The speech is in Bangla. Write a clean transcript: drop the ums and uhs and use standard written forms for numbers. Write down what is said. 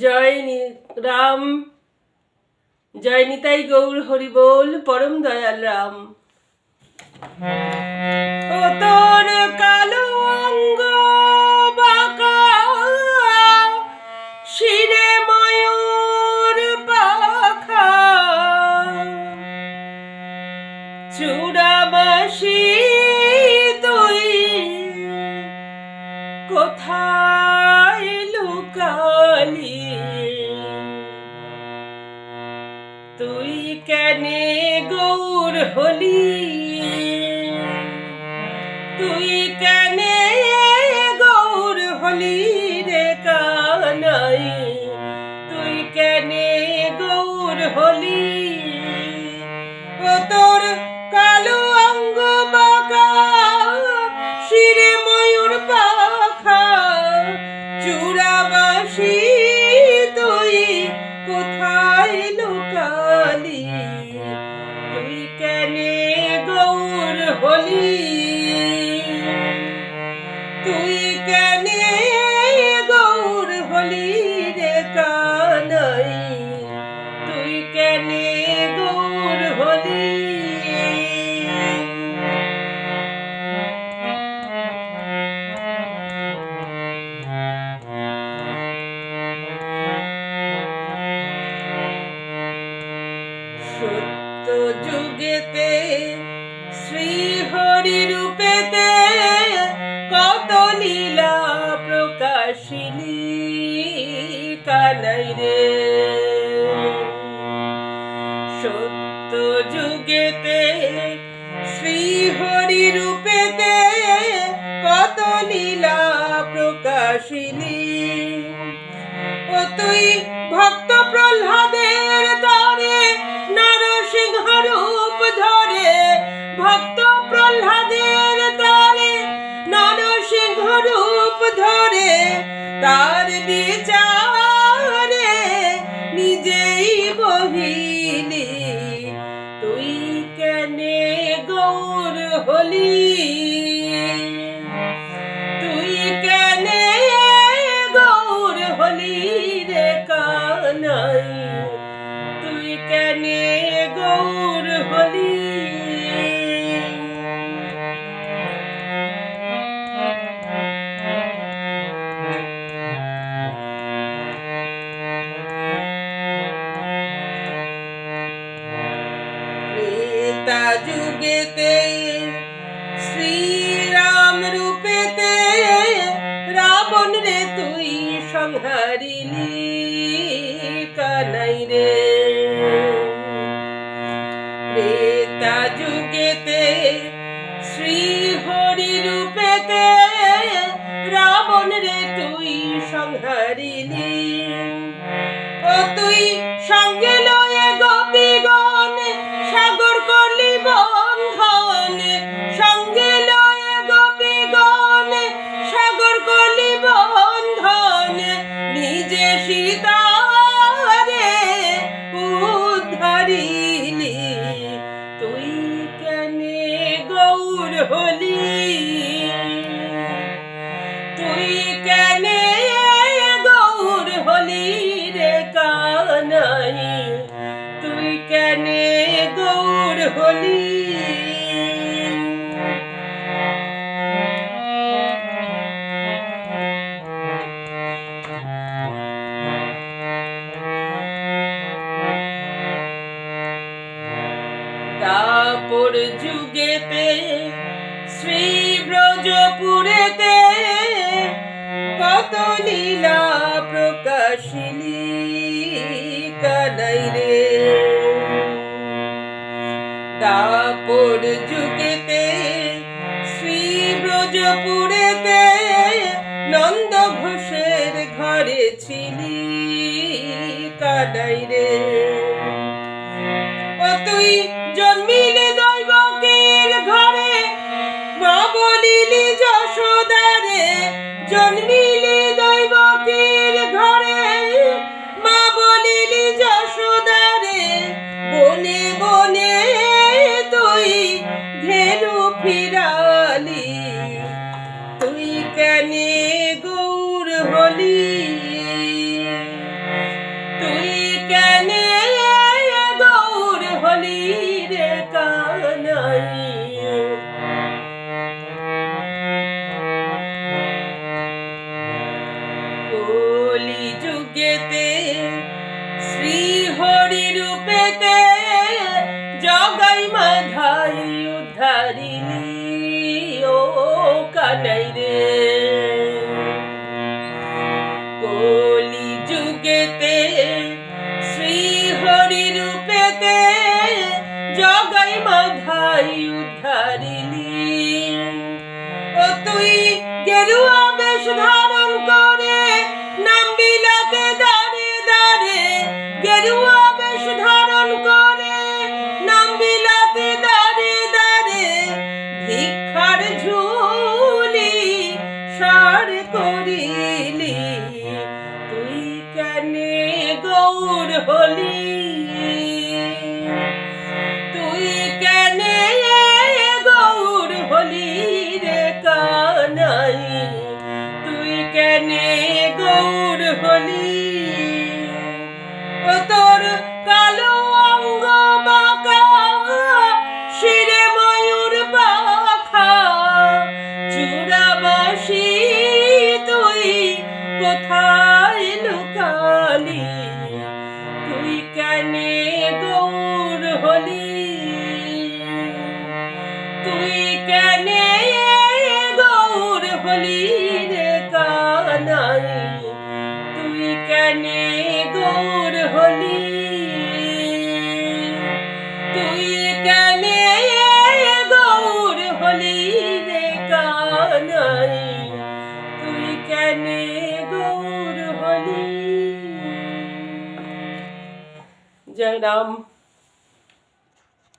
জয় রাম, জয় নিতাই গৌর হরি বল, পরম দয়াল রাম। ও তোর কালো অঙ্গ বাঁকা, শিরে ময়ূর পাখা, চূড়াবাসী তুই কোথায় লুকালি? তুই কেনে গৌর হলি? তুই কেনে গৌর হলি রে কানাই? তুই কেনে গৌর হলি? ও তোর কালো অঙ্গ বাঁকা, শিরে ময়ূর পাখা, চূড়াবাসী তুই কোথায় লুকালি? তুই কেনে গৌর হলি? তুই কেনে গৌর হলি রে কানাই? তুই কেনে গৌর হলি? সত্য যুগেতে শ্রীহরি রূপেতে কত লীলা প্রকাশিলি কানাই রে। সত্য যুগেতে শ্রীহরি রূপেতে কত লীলা প্রকাশিলি। ও তুই ভক্ত প্রহ্লাদের তরে নরসিংহ রূপ ধরে, ভক্ত প্রহ্লাদের তরে নরসিংহ রূপ ধরে, তার বিচারে নিজেই বহিলি। তুই কেনে গৌর হলি? তুই কেনে গৌর হলি রে কানাই? তুই কেনে গৌর হলি? ত্রেতা যুগেতে শ্রীরাম রূপেতে রাবণ রে তুই সংহারিলি কানাই রে। ত্রেতা যুগেতে শ্রীহরি রূপেতে রাবণ রে তুই সংহারিলি। ও তুই সঙ্গে লয়ে গোপীগণ সাগর করলি বন্ধন, সঙ্গে লয়ে গোপীগণ সাগর করলি বন্ধন, নিজে সীতারে উদ্ধারিলি। তুই কেনে গৌর হলি? তুই কেনে গৌর হলি রে কানাই? তুই কেনে গৌর হলি? দাপর যুগেতে শ্রী ব্রজপুরেতে কত লীলা প্রকাশিলি কানাই রে। দাপর যুগেতে শ্রী ব্রজপুরেতে নন্দ ঘোষের ঘরে ছিলি কানাই রে। ও তুই জন্মিলে দৈবকীর ঘরে, মা বলিলি যশোদারে। জন্মিলি দৈবকীর ঘরে, মা বলিলি যশোদারে। বনে বনে তুই ধেনু ফিরালি। তুই কেনে গৌর হলি? পার করিলি, তুই কেনে গৌর হলি, তুই কেনে গৌর হলি রে কানাই, তুই কেনে গৌর হলি। ও তোর কালো অঙ্গ বাঁকা, শিরে ময়ূর পাখা, চূড়াবাসী তুই কোথায় লুকালি, তুই কেনে গৌর হলি, তুই কেনে গৌর হলি রে কানাই, তুই কেনে গৌর হলি, তুই কেনে গৌর হলি রে কানাই, তুই কেনে গৌর হলি। জয় রাম।